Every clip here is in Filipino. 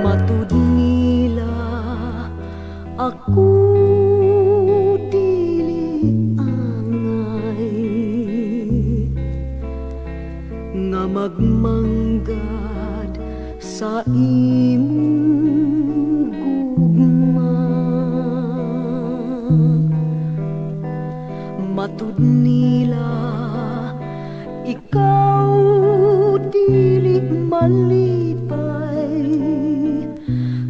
Matud nila ako dili angay nga magmanggad sa imong gugma. Matud nila ikaw dili malipay,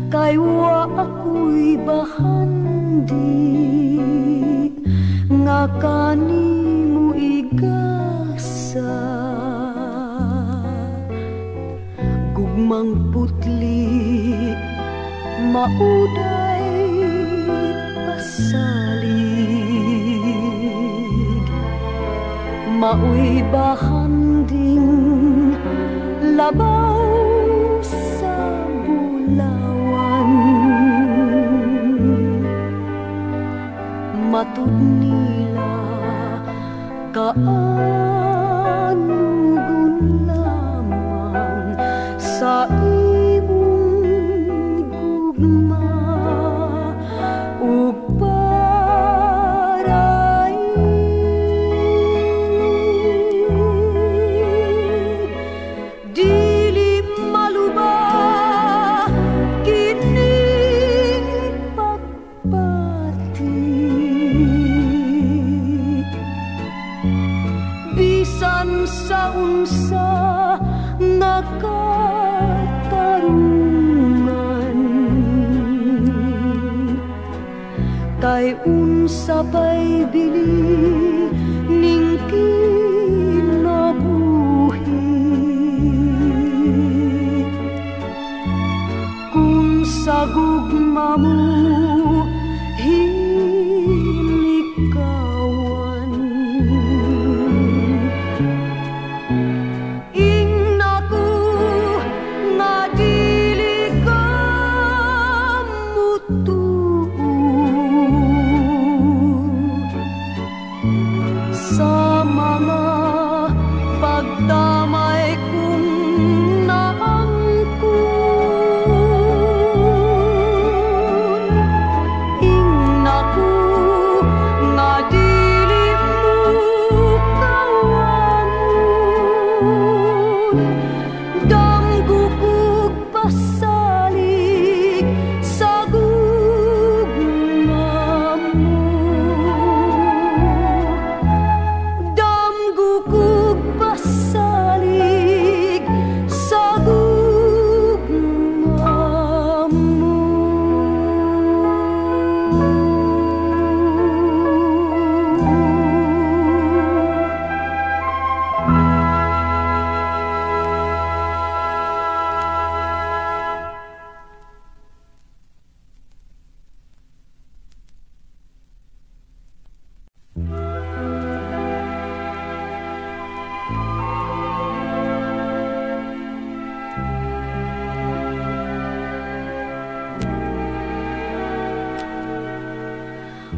kay wa ako'y bahandi nga kanimo igasa. Gugmang putli mauday pasalig, mauy bahanding labaw sa bulawan. Matud nila kaanugon lamang sa imong gugma ug paray. Dili maluba kining pagbati, bisan sa unsa nakatarungan, kay unsa pa'y bili ning kinabuhi kung sa gugma mo hinikawan. Ingna ko nga dili ka mutuod sa mga pagdamay kong naangkon. Ingna ko nga dili mo kawangon, damgo ko'y pasalig sa gugma mo. Damgo ko'y pasalig sa gugma mo.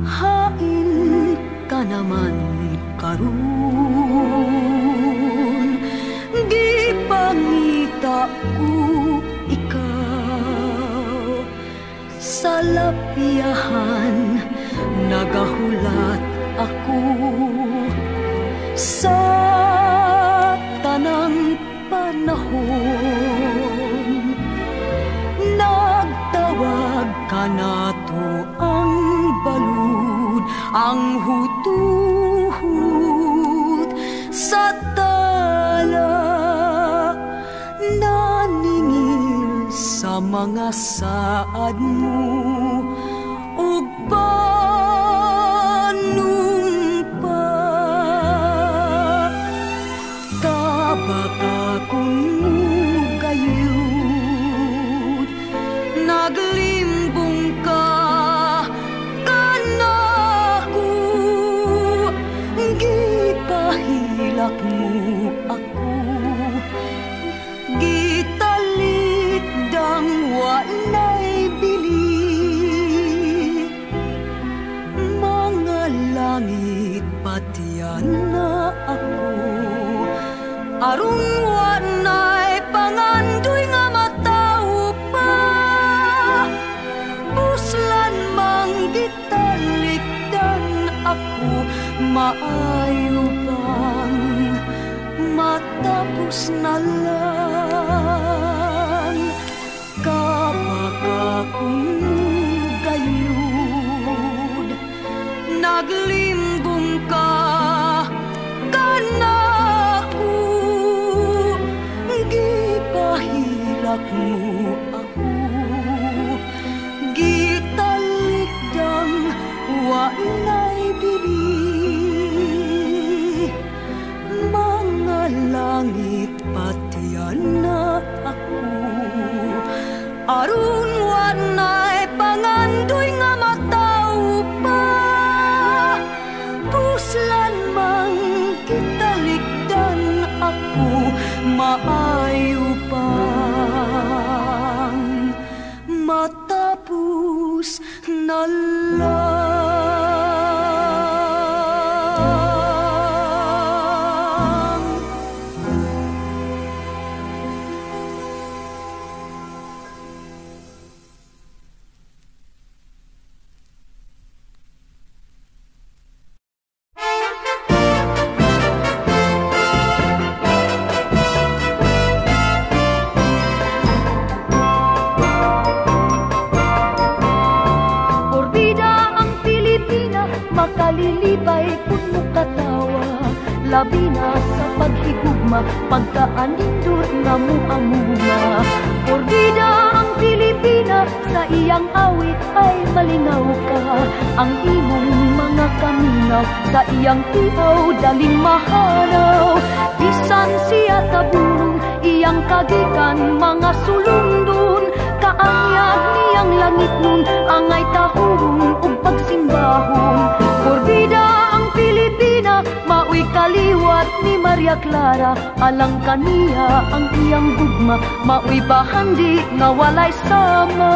Hain ka naman karon, di pangita ko ikaw sa lapiahan. Nagahulat ako sa tanang panahon, nagtawag ka nato ang balud, ang hutuhut sa tala, naningil sa mga saad mo ug panumpa. Kabaka kung gayud, naglimbong ka kanako, Gipahilak mo ako, gitalit dang walay bili. Mga langit patian na ako, aron wanay pangandoy nga matao pa. Puslan mang gitalikdan ako, maayo bang matapos na lang. Kapag akong gayud, naglimbong ka kanako, gipahilak mo ako, gitalikdang walay bili. Mga langit patian na ako, aron wanay pangandoy nga matao pa. Puslan mang kitalikdan ako, maayo pang matapos na lang. Makalilibay kung mukatawa, labi na sa paghigugma, pagkaanindot na muamuma. Porbida ang Pilipina, sa iyang awit ay malingaw ka. Ang imong mga kaminaw, sa iyang tiaw daling mahanaw. Bisan siya tabunong, iyang kagikan mga sulundon. Kaanyag niyang langit nun, angay tahurong ug pagsimbahon. Porbida ang Pilipina, maoy kaliwat ni Maria Clara. Alang kaniya ang iyang gugma, maoy bahandi nga walay sama.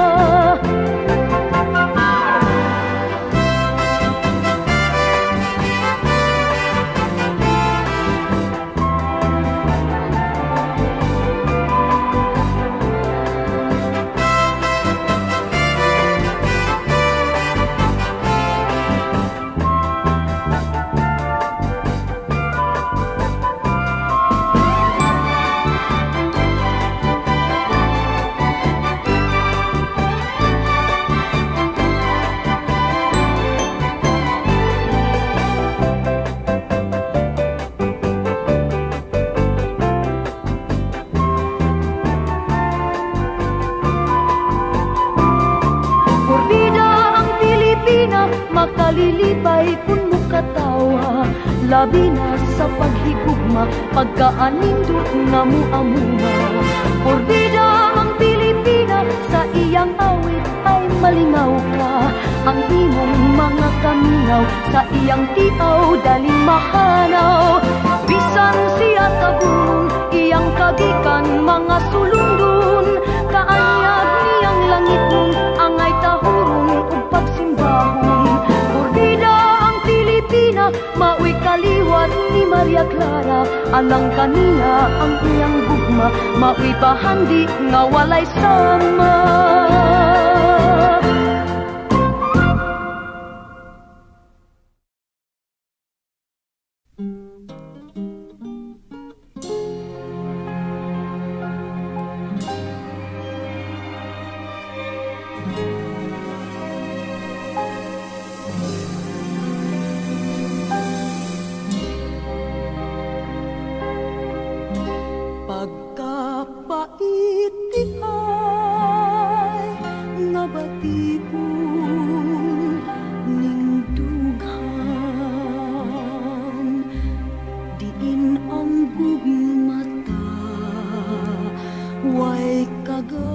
Makalilibay kung mukatawa, labi na sa paghigugma, pagkaanindot na muamuma. Porbida ang Pilipina, sa iyang awit ay malingaw ka. Ang imong mga kaminaw, sa iyang tiaw daling mahanaw. Bisan siya tabunong, iyang kagikan mga sulundon. Kaanyag niyang langit nun, angay tahurong ug pagsimbahon. Porbida ang Pilipina, maoy kaliwat ni Maria Clara. Alang kaniya ang iyang gugma, maoy bahandi nga walay sama. Pagkapait di ay nga batibong ning dughan, diin ang gugmata way kagawasan.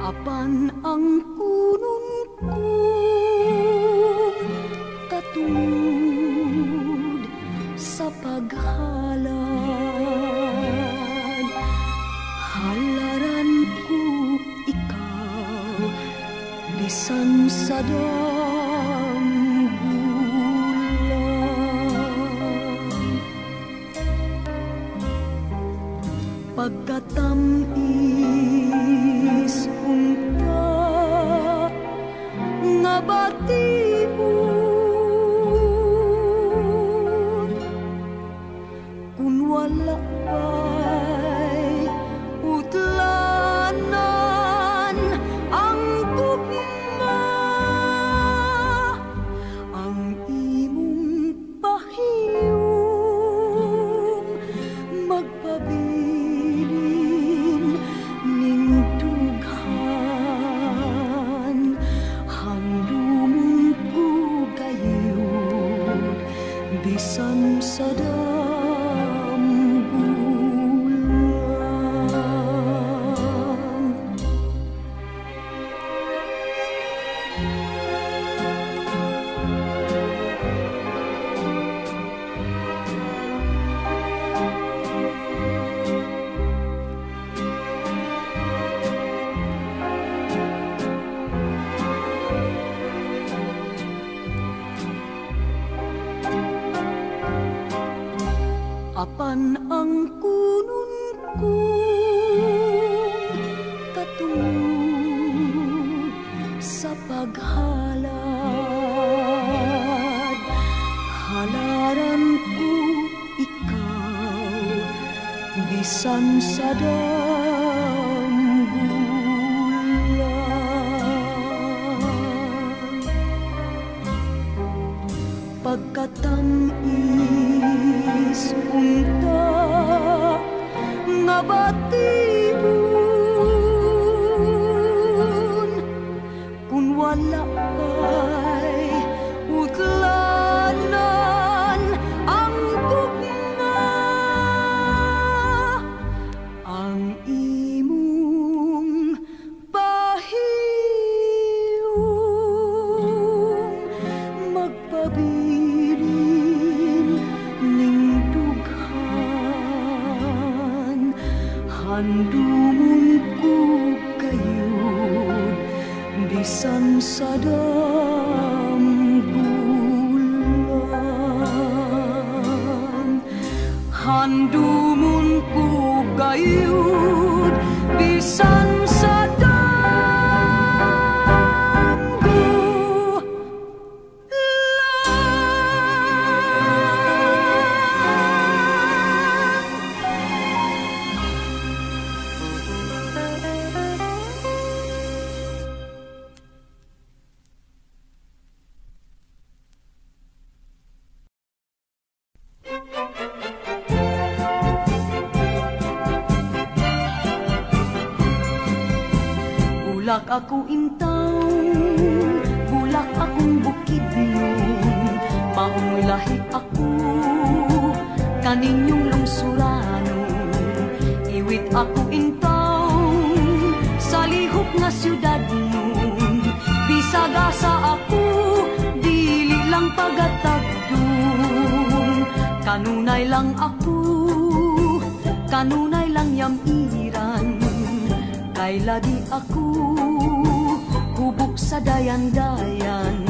Apan ang kunun ko bisan sa pagkatamis unta nga batibon kun wala pa'y utlanan ang gugma ang imong pahiyom magpabilin ning dughan handumong gugayon bisan sa apan ang kunun kong katungod sa paghalad halaran ko ikaw bisan sa damgulan pagkatamis unta nga batibon kun wala pa'y utlanan ang gugma ang imong pahiyom magpabilin ning dughan handumon ko kayo bisan sa damgulan handumon ko kayo bisan sa bulak ako intaw, bulak akong bukid nun, maong lahi ako, kaninyong lungsuranon, iwit ako intaw, sa lihok nga syudad nun, bisaga sa ako, dili lang pagatagdong, kanunay lang ako, kanunay lang yamiran, kay lagi ako hubog sa dayan-dayan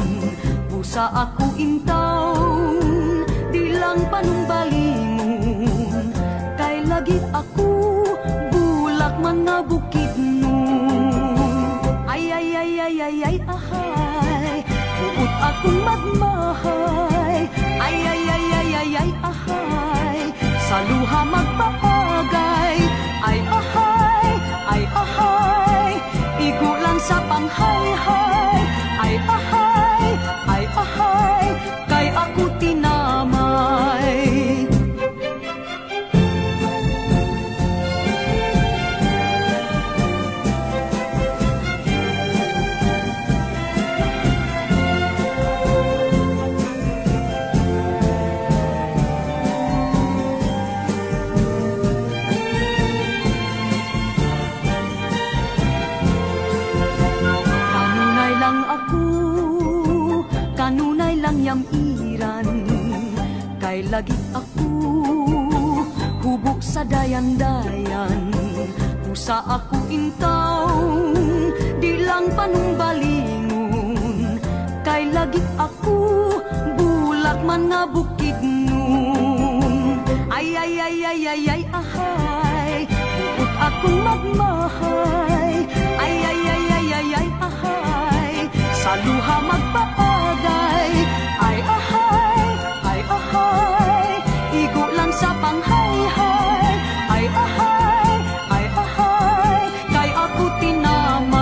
busa ako intaw di lang panumbalingon kay lagi ako bulak mga bukid nun ay ay ay ay ay ay ahay uot akong magmahay ay ay ay ay ay ay ahay sa luha magpapagay ay ahay ay ahay, igulan sa panghay-hay. Ay ahay, kay ako tinamay. Kanunay lang yamiran kay lagi ako hubog sa dayan-dayan usa ako intaw di lang panumbalingon, kay lagi ako bulak man nga bukid nun. Ay ay ay ay ay ay ahay, upot akong magmahay. Ay ay ay ay ay ay ahay, sa luha magpaagay. Ay ahay, ay ahay, igo lang sa panghayhay. Ay ahay, ay ahay, kay ako tinamay.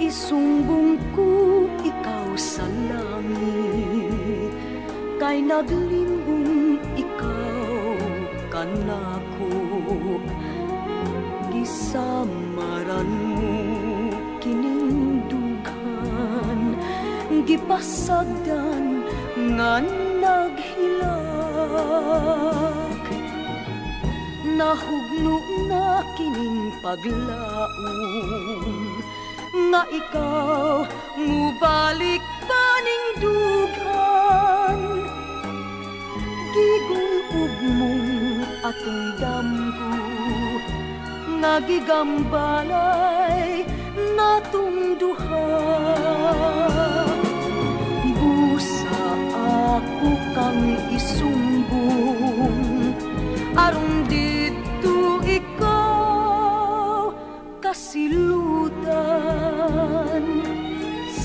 Isumbong ko ikaw sa langit, kay naglimbong ikaw kanako. Gisamaran mo kining dughan, gipasagdan nga naghilak. Nahugno na kining paglaom, nga ikaw mubalik pa ning dughan. Gigulog mong atong damgo, nga gigambalay natong duha. Busa ako kang isumbong, aron dito ikaw kasilutan.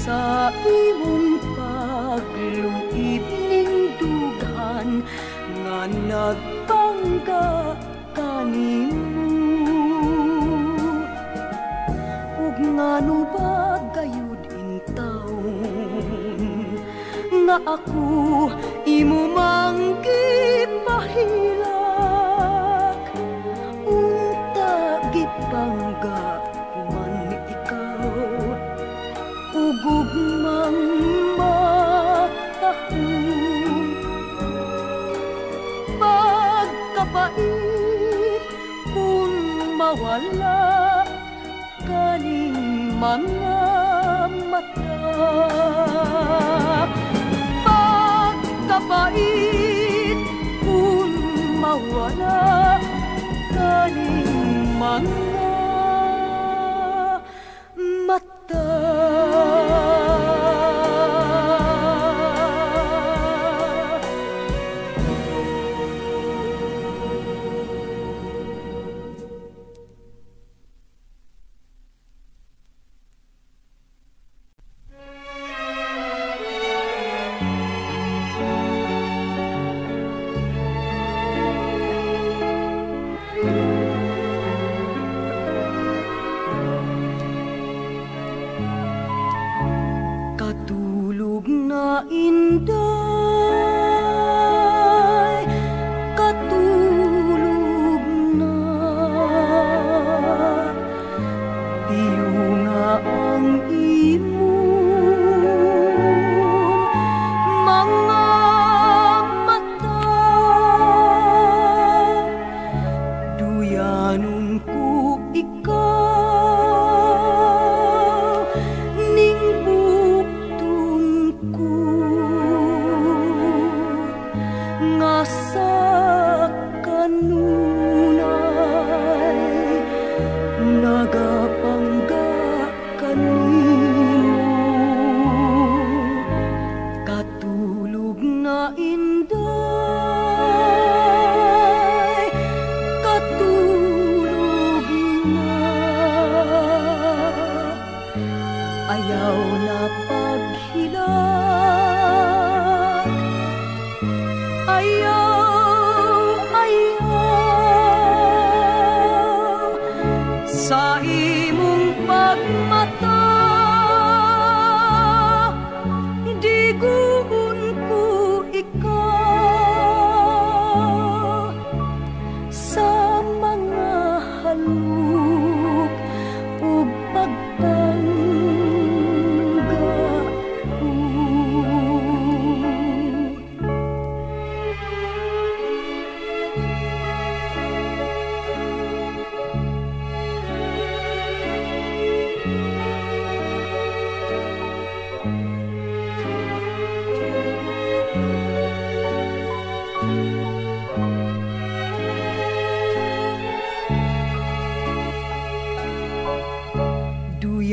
Sa imong pagluib ning dughan, nga nagpangga kanimo. Ug ngano ba gayud in taon, nga ako imo manggipahilak. Unta gipangga man ikaw, ugugmang matahong. Pagkapait kung mawala kaning mga mata. Pagkapait kung mawala kaning mga mata. Katulog na inday, katulog na. Iyo nga ang imong mga mata. Duyanon ko ikaw, ning buktong ko, nga sa kanunay nagapangga kanimo. Katulog na inday, katulog na. Ayaw na paghilak, ayaw, ayaw sa imong pagmata. Diguon ko ikaw sa mga haluk ug pagpangga ko.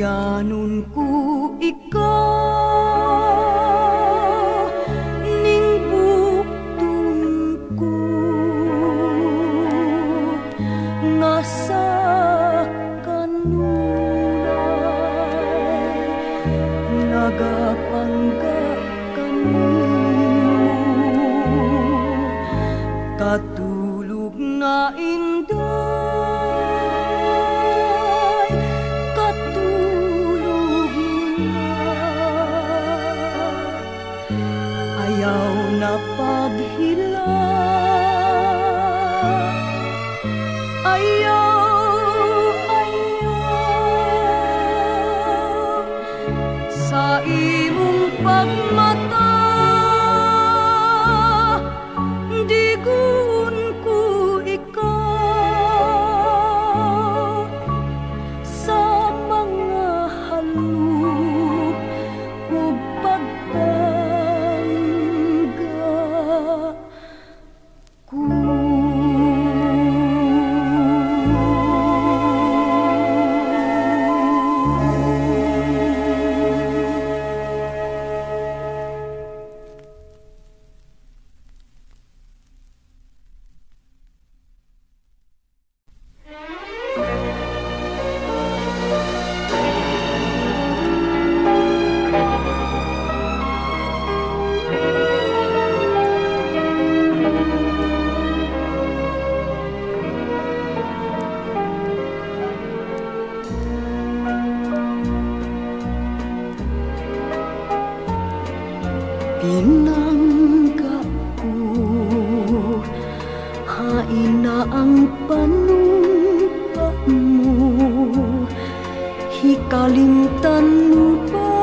Tugyanon ko ikaw ning buktong ko nga sa kanunay nagapangga kanimo katulog nga inday katulog nga ayaw na paghila sa imong pagmata digun ko ikaw sa mga halog ug pagtangga ko. Pinangga ko, hain na ang panumpa mo, hikalimtan mo ba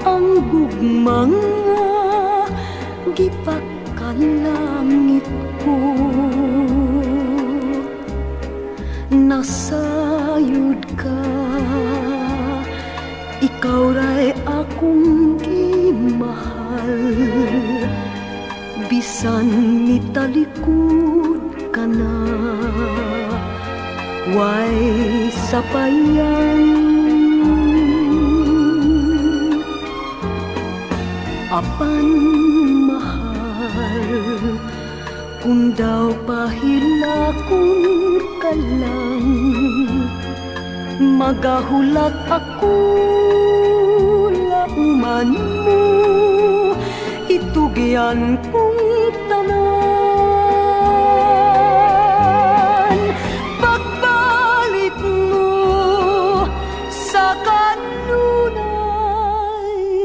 ang gugmang nga gipakalangit ko? Nasayod ka, ikaw ray akong gimahal, bisan mitalikod ka na, way sapayan. Apan mahal, kung daw pahilakon ka lang, magahulat ako lauman mo, itugyan kong tanan. Pagbalik mo sa kanunay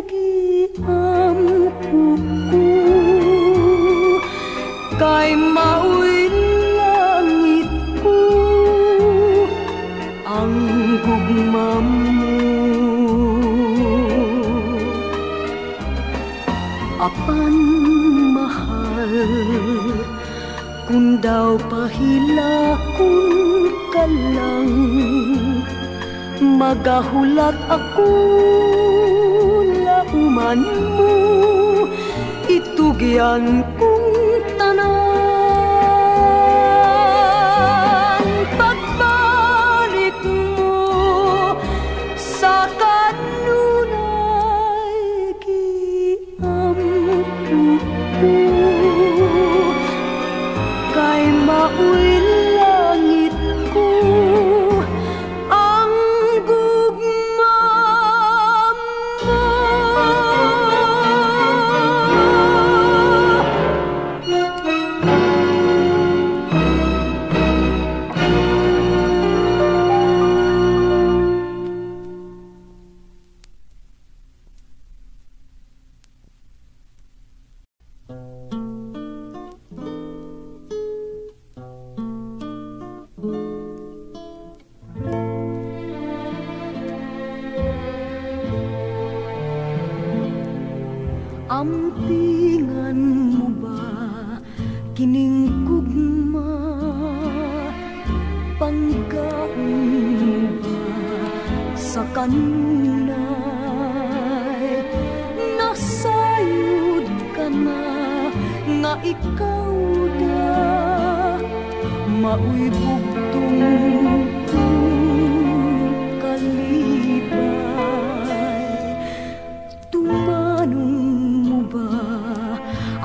giampo ko, kay maoy langit ko ang gugma mo. Apan mahal, kung daw pahilakon ka lang, magahulat ako lauman mo, itugyan kong tanan. Pagbalik mo sa kanunay giampo ko, kay maoy langit ko ang gugma mo. Ampingan mo ba kining gugma, panggaan mo ba sa kanunay, nasayod ka na nga ikaw da maoy bugtong kalip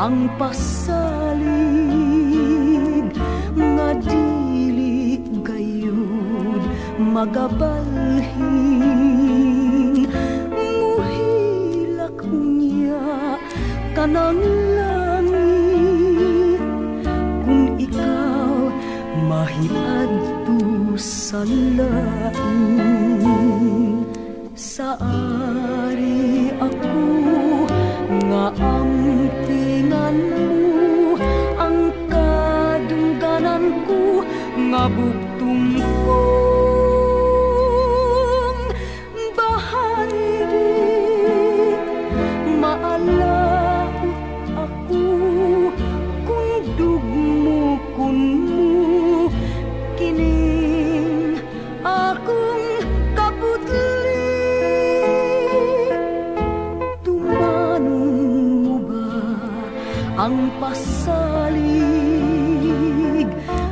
ang pasalig nga dili gayud magabalhin muhilak niya kanang langit kung ikaw mahiadto sa lain sa ari ako nga ampingan mo ang kadungganan ko nga buktong kong bahandi maalaot ako kung dugmukon mo kining akong kaputli tumanong mo ba ang pasalig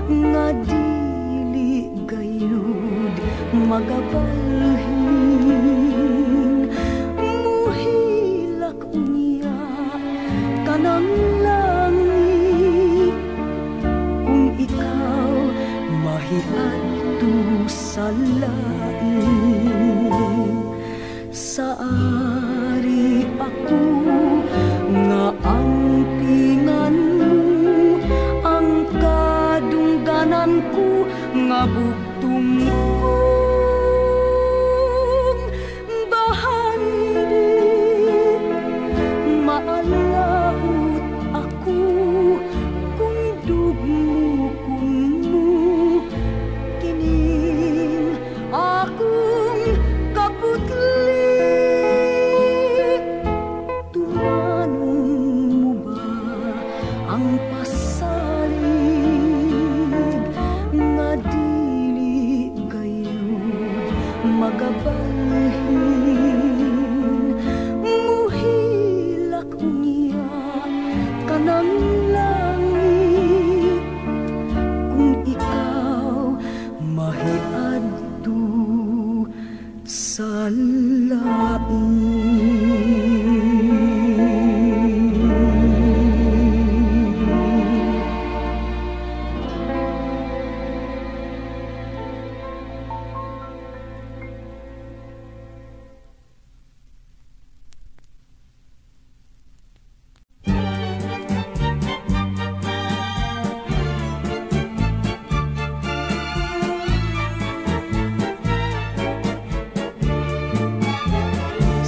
nga dili gayud magabalhin muhilak niya kanang langit kung ikaw mahiadto sa lain sa ari ako nga ampingan mo ang kadungganan ko nga buktong kong bahandi maalaot ako kung dugmukon mo kining akong kaputli tumanong mo ba ang pasalig nga dili gayud magabalhin muhilak niya kanang langit kung ikaw mahiadto sa lain.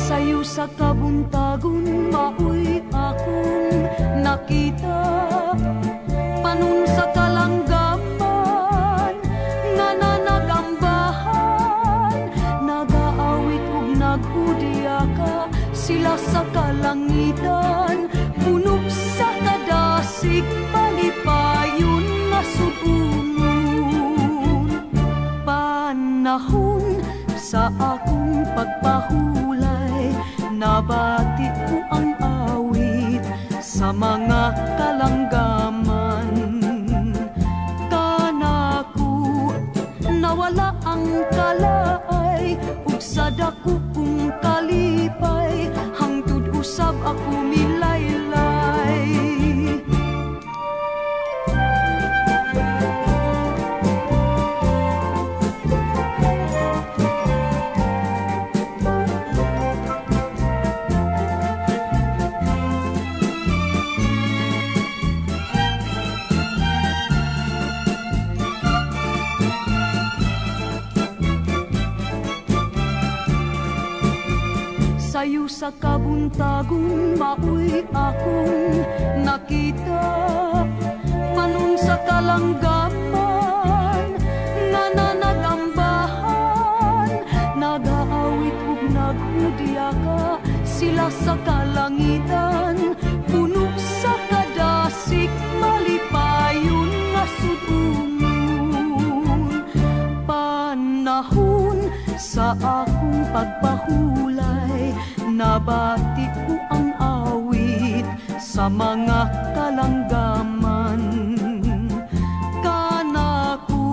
Sayo sa kabuntagon maoy akong nakita panon sa kalanggaman nga nanagambahan nagaawit ug naghudya ka sila sa kalangitan puno sa kadasig palipayon nga sugunon panahon sa akong pagpahulay nabati ko ang awit sa mga kalanggaman kanako nawala ang kalaay ug sa dako kong kalipay hangtod usab ako milaylay sayo sa kabuntagon maoy akong nakita panon sa kalanggaman nga nanagambahan nagaawit ug naghudya ka sila sa kalangitan puno sa kadasig malipayon nga sugunon panahon sa akong pagpahulay nabati ko ang awit sa mga kalanggaman kanako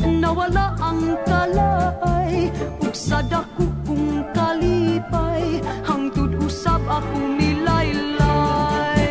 nawala ang kalaay ug sa dako kong kalipay hangtod usab ako milaylay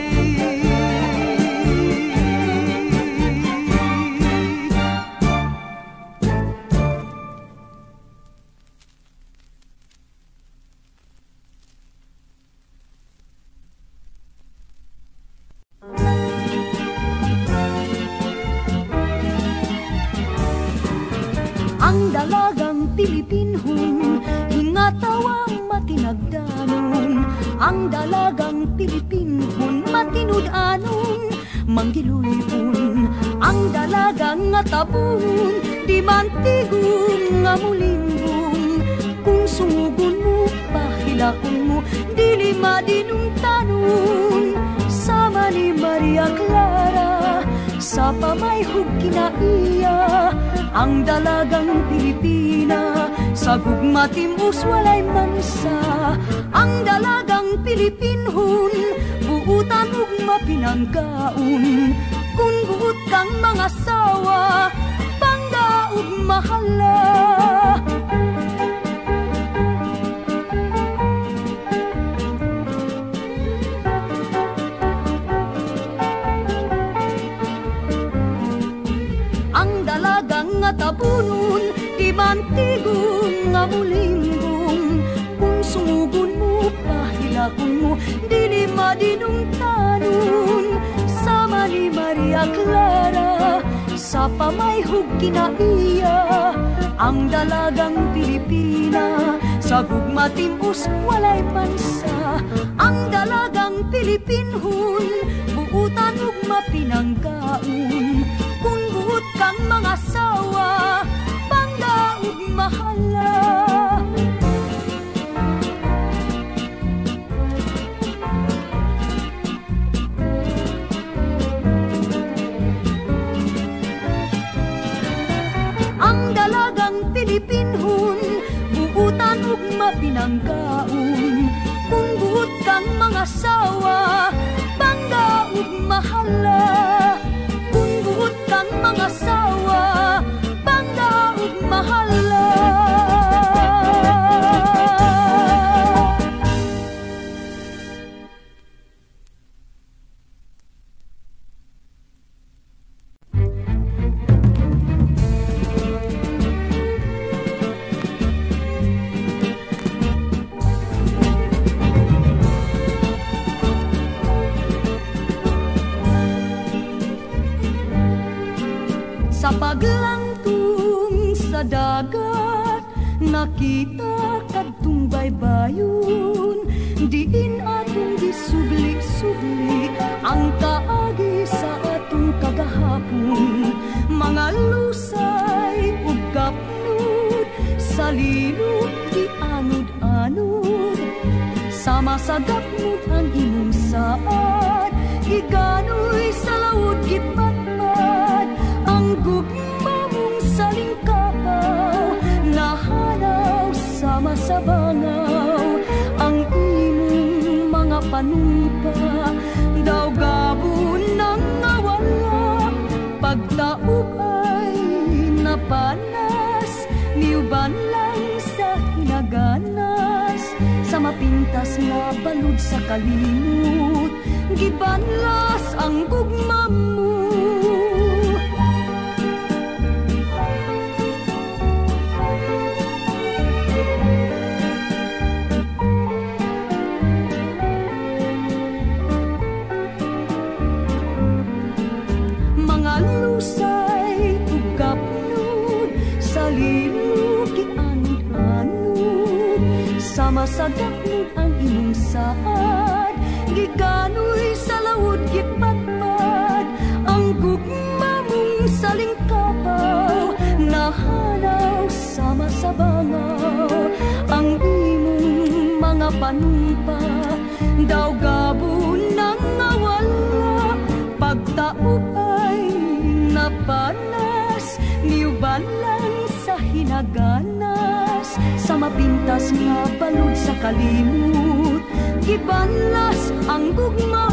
ang dalagang Pilipinhon, hingatawang matinagdanon. Ang dalagang Pilipinhon, matinud-anon, manggiluypon. Ang dalagang nga tabon, di mantigong nga mulimbong. Kung sumugon mo, pahilakon mo, dili madinong tanon. Sama ni Maria Clara, sa pamayhug kinaiya. Ang dalagang Pilipina, sa gugma timus walay mansa. Ang dalagang Pilipinhon, buutan ug mapinanggaon. Kung buot kang mga sawa, pangga ug mahala. Ang dalagang nga tabunon, di mantigong nga mulimbong. Kung sumugon mo, pahilakon mo, dili madinong tanon. Sama ni Maria Clara, sa pamayhug kinaiya. Ang dalagang Pilipina, sa gugma timus walay mansa. Ang dalagang Pilipinhon, buutan ug mapinanggaon. Kung buot kang mga sawa, pangga ug mahala. Ang dalagang Pilipinhon, buutan ug mapinanggaon. Kung buot kang mga sawa, pangga ug mahala. Kung buot kang mga sawa, pangga ug mahala. Sa paglangtung sa dagat, nakita kadtong baybayon. Diin atong gisubli-subli ang kaagi sa atong kagahapon. Mga lusay ug kapnud, sa lilog di anod-anod. Sama sa gapnud ang imong saad, iganoy sa lawod gipatpad. Ang gugma mong salingkapaw, nahanaw sama sa bangaw. Ang imong mga panumpa, daw gabon nang nawala. Pagtaog ay napanas, niuban lang sa hinaganas. Sa mapintas nga balud sa kalimot, gibanlas ang gugma mo. Lusay ug kapnud, sa lilog gianod-anod. Sama sa gapnud ang imong saad, giganoy sa lawod gipatpad. Ang gugma mong salingkapaw, nahanaw sama sa bangaw. Ang imong mga panumpa, daw gabon nang nawala. Pagtaog ay napanas, niuban lang sa hinaganas. Sa mapintas nga balod sa kalimot, gibanlas ang gugma